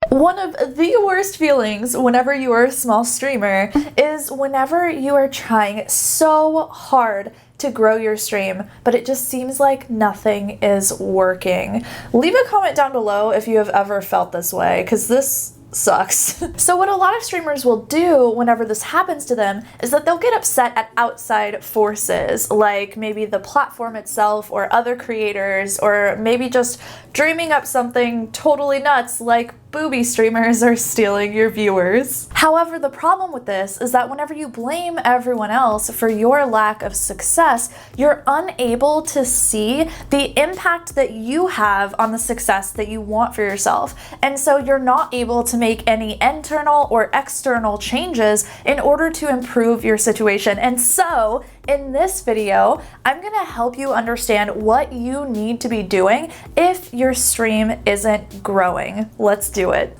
One of the worst feelings whenever you are a small streamer is whenever you are trying so hard to grow your stream, but it just seems like nothing is working. Leave a comment down below if you have ever felt this way, because this sucks. So what a lot of streamers will do whenever this happens to them is that they'll get upset at outside forces, like maybe the platform itself or other creators, or maybe just dreaming up something totally nuts like booby streamers are stealing your viewers. However, the problem with this is that whenever you blame everyone else for your lack of success, you're unable to see the impact that you have on the success that you want for yourself. And so you're not able to make any internal or external changes in order to improve your situation. And so in this video, I'm gonna help you understand what you need to be doing if your stream isn't growing. Let's do it.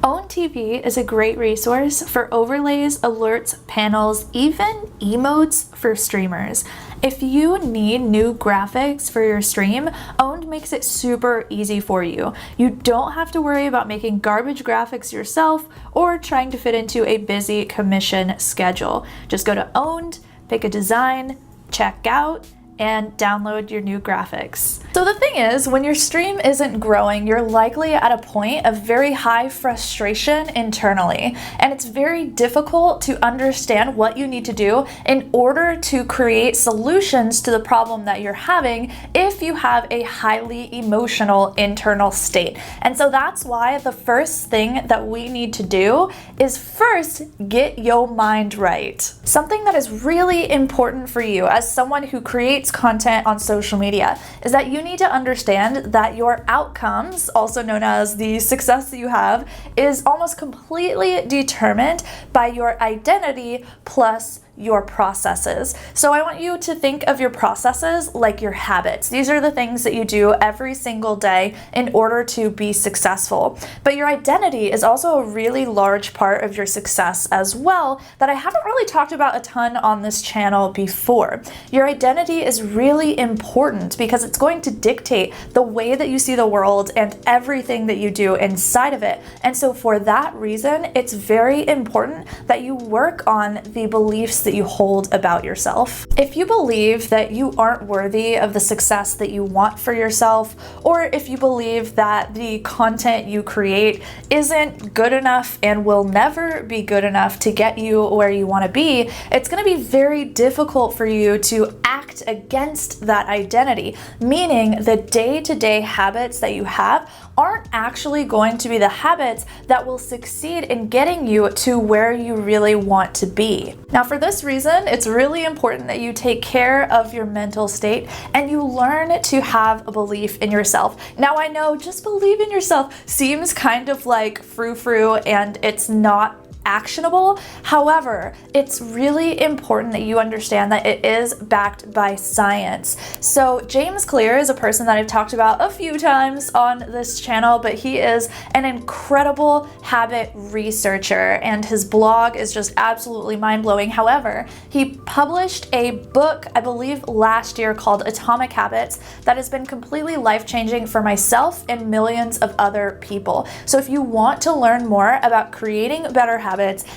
OwnTV is a great resource for overlays, alerts, panels, even emotes for streamers. If you need new graphics for your stream, Owned makes it super easy for you. You don't have to worry about making garbage graphics yourself or trying to fit into a busy commission schedule. Just go to Owned, pick a design, check out, and download your new graphics. So the thing is, when your stream isn't growing, you're likely at a point of very high frustration internally, and it's very difficult to understand what you need to do in order to create solutions to the problem that you're having if you have a highly emotional internal state. And so that's why the first thing that we need to do is first get your mind right. Something that is really important for you as someone who creates content on social media is that you need to understand that your outcomes, also known as the success that you have, is almost completely determined by your identity plus your processes. So I want you to think of your processes like your habits. These are the things that you do every single day in order to be successful. But your identity is also a really large part of your success as well that I haven't really talked about a ton on this channel before. Your identity is really important because it's going to dictate the way that you see the world and everything that you do inside of it. And so for that reason, it's very important that you work on the beliefs that you hold about yourself. If you believe that you aren't worthy of the success that you want for yourself, or if you believe that the content you create isn't good enough and will never be good enough to get you where you want to be, it's going to be very difficult for you to act against that identity, meaning the day-to-day habits that you have aren't actually going to be the habits that will succeed in getting you to where you really want to be. Now, for this reason, it's really important that you take care of your mental state and you learn to have a belief in yourself. Now, I know just believe in yourself seems kind of like frou-frou and it's not actionable. However, it's really important that you understand that it is backed by science. So James Clear is a person that I've talked about a few times on this channel, but he is an incredible habit researcher and his blog is just absolutely mind-blowing. However, he published a book, I believe last year, called Atomic Habits that has been completely life-changing for myself and millions of other people. So if you want to learn more about creating better habits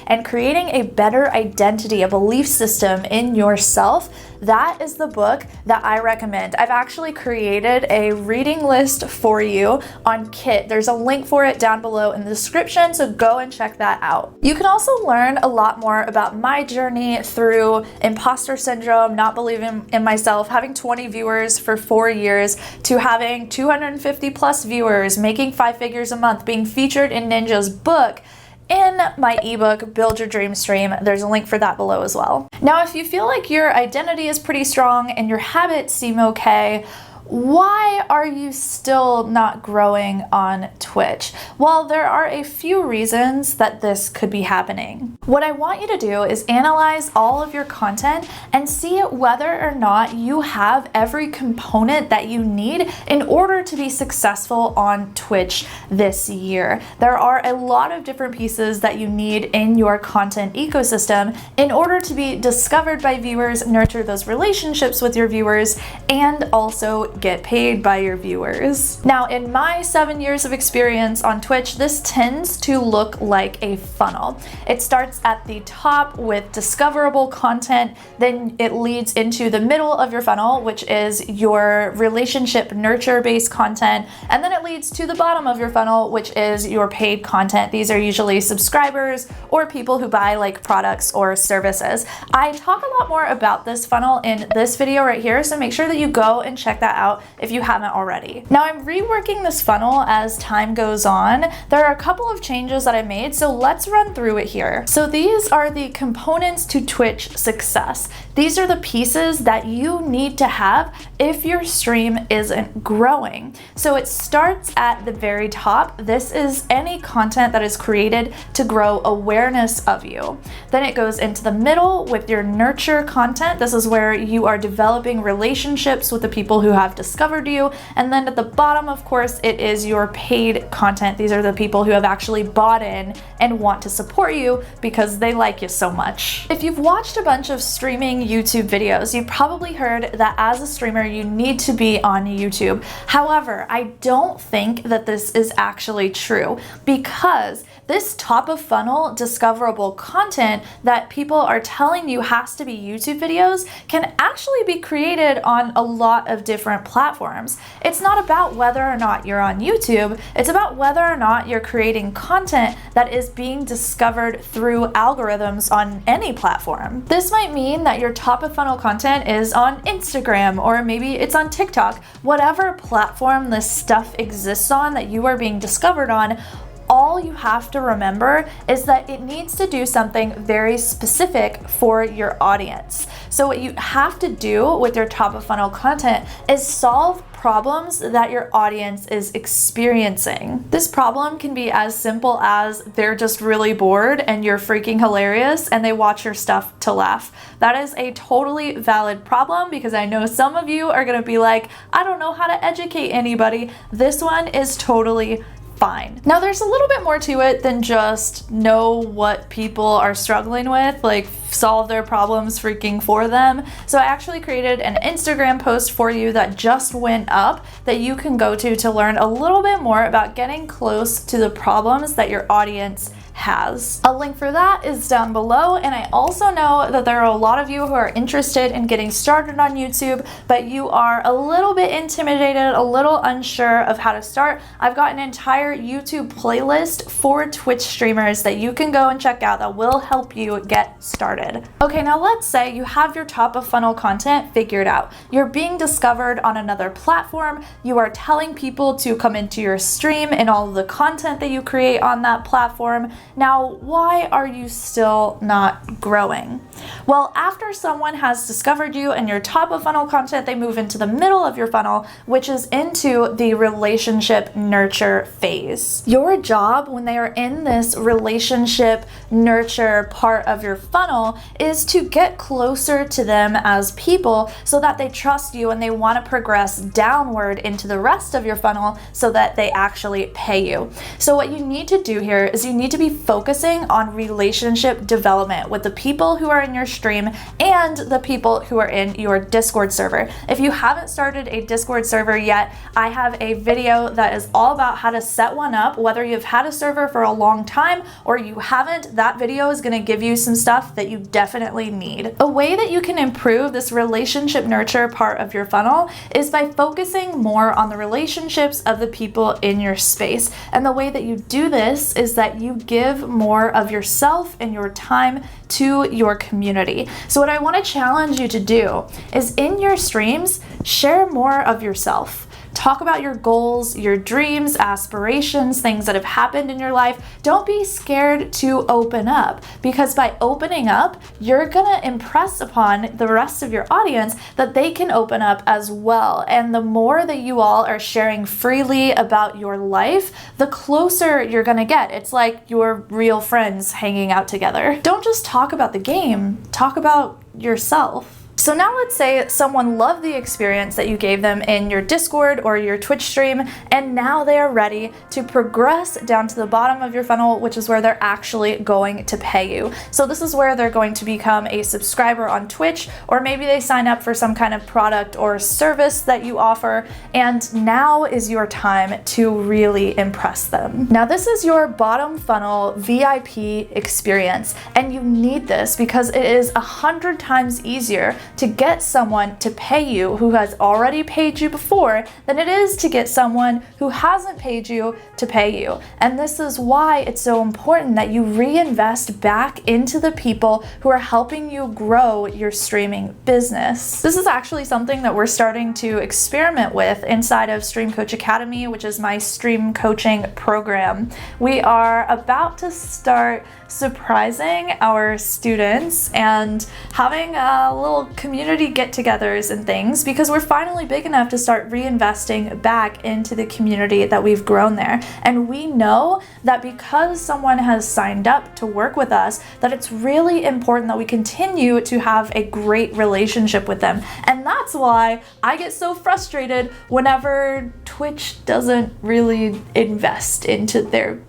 and creating a better identity, a belief system in yourself, that is the book that I recommend. I've actually created a reading list for you on Kit. There's a link for it down below in the description, so go and check that out. You can also learn a lot more about my journey through imposter syndrome, not believing in myself, having 20 viewers for 4 years, to having 250 plus viewers, making 5 figures a month, being featured in Ninja's book, in my ebook, Build Your Dream Stream. There's a link for that below as well. Now, if you feel like your identity is pretty strong and your habits seem okay, why are you still not growing on Twitch? Well, there are a few reasons that this could be happening. What I want you to do is analyze all of your content and see whether or not you have every component that you need in order to be successful on Twitch this year. There are a lot of different pieces that you need in your content ecosystem in order to be discovered by viewers, nurture those relationships with your viewers, and also get paid by your viewers. Now, in my 7 years of experience on Twitch, this tends to look like a funnel. It starts at the top with discoverable content, then it leads into the middle of your funnel, which is your relationship nurture based content, and then it leads to the bottom of your funnel, which is your paid content. These are usually subscribers or people who buy like products or services. I talk a lot more about this funnel in this video right here, so make sure that you go and check that out if you haven't already. Now, I'm reworking this funnel as time goes on. There are a couple of changes that I made, so let's run through it here. So these are the components to Twitch success. These are the pieces that you need to have if your stream isn't growing. So it starts at the very top. This is any content that is created to grow awareness of you. Then it goes into the middle with your nurture content. This is where you are developing relationships with the people who have discovered you. And then at the bottom, of course, it is your paid content. These are the people who have actually bought in and want to support you because they like you so much. If you've watched a bunch of streaming YouTube videos, you've probably heard that as a streamer, you need to be on YouTube. However, I don't think that this is actually true, because this top of funnel discoverable content that people are telling you has to be YouTube videos can actually be created on a lot of different platforms. It's not about whether or not you're on YouTube, it's about whether or not you're creating content that is being discovered through algorithms on any platform. This might mean that your top of funnel content is on Instagram, or maybe it's on TikTok. Whatever platform this stuff exists on that you are being discovered on, all you have to remember is that it needs to do something very specific for your audience. So what you have to do with your top of funnel content is solve problems that your audience is experiencing. This problem can be as simple as they're just really bored and you're freaking hilarious and they watch your stuff to laugh. That is a totally valid problem, because I know some of you are gonna be like, I don't know how to educate anybody. This one is totally fine. Now, there's a little bit more to it than just know what people are struggling with, like solve their problems freaking for them. So I actually created an Instagram post for you that just went up that you can go to learn a little bit more about getting close to the problems that your audience has. A link for that is down below, and I also know that there are a lot of you who are interested in getting started on YouTube, but you are a little bit intimidated, a little unsure of how to start. I've got an entire YouTube playlist for Twitch streamers that you can go and check out that will help you get started. Okay, now let's say you have your top of funnel content figured out. You're being discovered on another platform. You are telling people to come into your stream and all of the content that you create on that platform. Now, why are you still not growing? Well, after someone has discovered you and your top of funnel content, they move into the middle of your funnel, which is into the relationship nurture phase. Your job when they are in this relationship nurture part of your funnel is to get closer to them as people so that they trust you and they want to progress downward into the rest of your funnel so that they actually pay you. So what you need to do here is you need to be focusing on relationship development with the people who are in your stream and the people who are in your Discord server. If you haven't started a Discord server yet, I have a video that is all about how to set one up. Whether you've had a server for a long time or you haven't, that video is going to give you some stuff that you definitely need. A way that you can improve this relationship nurture part of your funnel is by focusing more on the relationships of the people in your space. And the way that you do this is that you give more of yourself and your time to your community. So what I want to challenge you to do is in your streams, share more of yourself. Talk about your goals, your dreams, aspirations, things that have happened in your life. Don't be scared to open up, because by opening up, you're gonna impress upon the rest of your audience that they can open up as well. And the more that you all are sharing freely about your life, the closer you're gonna get. It's like your real friends hanging out together. Don't just talk about the game, talk about yourself. So now let's say someone loved the experience that you gave them in your Discord or your Twitch stream, and now they are ready to progress down to the bottom of your funnel, which is where they're actually going to pay you. So this is where they're going to become a subscriber on Twitch, or maybe they sign up for some kind of product or service that you offer, and now is your time to really impress them. Now this is your bottom funnel VIP experience, and you need this because it is 100 times easier to get someone to pay you who has already paid you before than it is to get someone who hasn't paid you to pay you. And this is why it's so important that you reinvest back into the people who are helping you grow your streaming business. This is actually something that we're starting to experiment with inside of Stream Coach Academy, which is my stream coaching program. We are about to start surprising our students and having a little community get-togethers and things, because we're finally big enough to start reinvesting back into the community that we've grown there. And we know that because someone has signed up to work with us, that it's really important that we continue to have a great relationship with them. And that's why I get so frustrated whenever Twitch doesn't really invest into their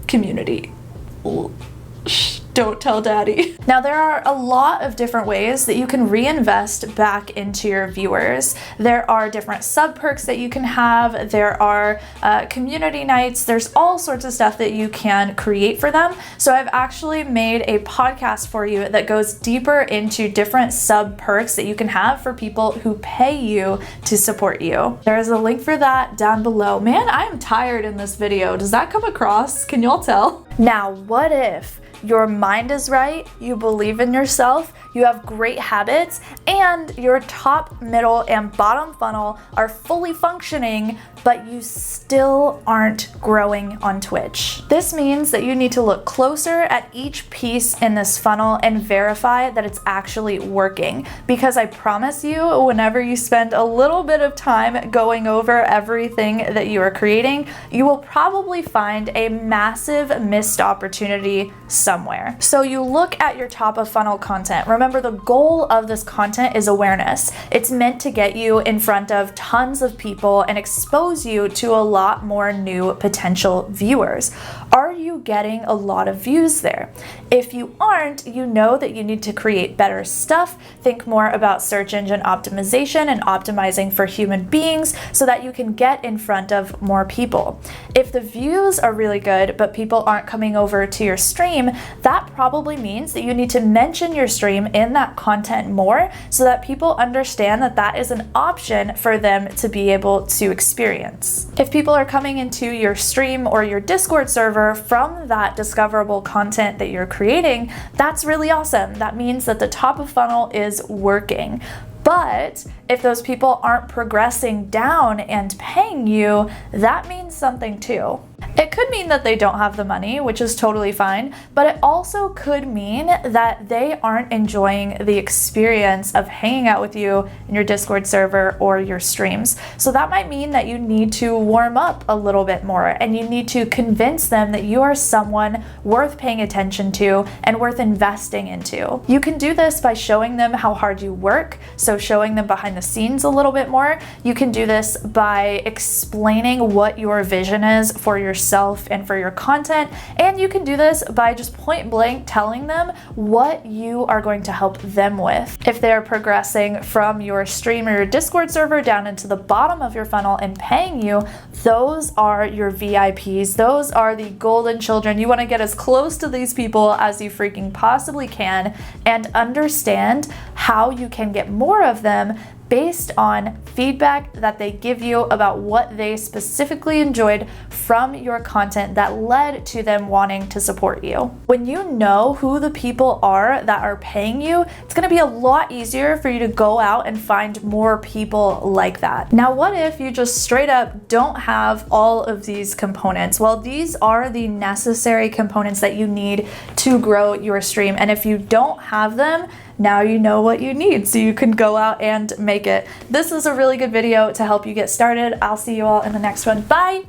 community. Shh, don't tell daddy. Now there are a lot of different ways that you can reinvest back into your viewers. There are different sub perks that you can have. There are community nights. There's all sorts of stuff that you can create for them. So I've actually made a podcast for you that goes deeper into different sub perks that you can have for people who pay you to support you. There is a link for that down below. Man, I am tired in this video. Does that come across? Can y'all tell? Now, what if your mind is right, you believe in yourself, you have great habits, and your top, middle, and bottom funnel are fully functioning, but you still aren't growing on Twitch? This means that you need to look closer at each piece in this funnel and verify that it's actually working. Because I promise you, whenever you spend a little bit of time going over everything that you are creating, you will probably find a massive missed opportunity somewhere. So you look at your top of funnel content. Remember, the goal of this content is awareness. It's meant to get you in front of tons of people and expose you to a lot more new potential viewers. Are you getting a lot of views there? If you aren't, you know that you need to create better stuff, think more about search engine optimization and optimizing for human beings so that you can get in front of more people. If the views are really good, but people aren't coming over to your stream, that probably means that you need to mention your stream in that content more so that people understand that that is an option for them to be able to experience. If people are coming into your stream or your Discord server from that discoverable content that you're creating, that's really awesome. That means that the top of funnel is working. But if those people aren't progressing down and paying you, that means something too. It could mean that they don't have the money, which is totally fine, but it also could mean that they aren't enjoying the experience of hanging out with you in your Discord server or your streams. So that might mean that you need to warm up a little bit more, and you need to convince them that you are someone worth paying attention to and worth investing into. You can do this by showing them how hard you work, so showing them behind the scenes a little bit more. You can do this by explaining what your vision is for yourself and for your content, and you can do this by just point blank telling them what you are going to help them with. If they're progressing from your stream or your Discord server down into the bottom of your funnel and paying you, those are your VIPs. Those are the golden children. You want to get as close to these people as you freaking possibly can and understand how you can get more of them based on feedback that they give you about what they specifically enjoyed from your content that led to them wanting to support you. When you know who the people are that are paying you, it's going to be a lot easier for you to go out and find more people like that. Now, what if you just straight up don't have all of these components? Well, these are the necessary components that you need to grow your stream. And if you don't have them, now you know what you need, so you can go out and make it. This is a really good video to help you get started. I'll see you all in the next one. Bye!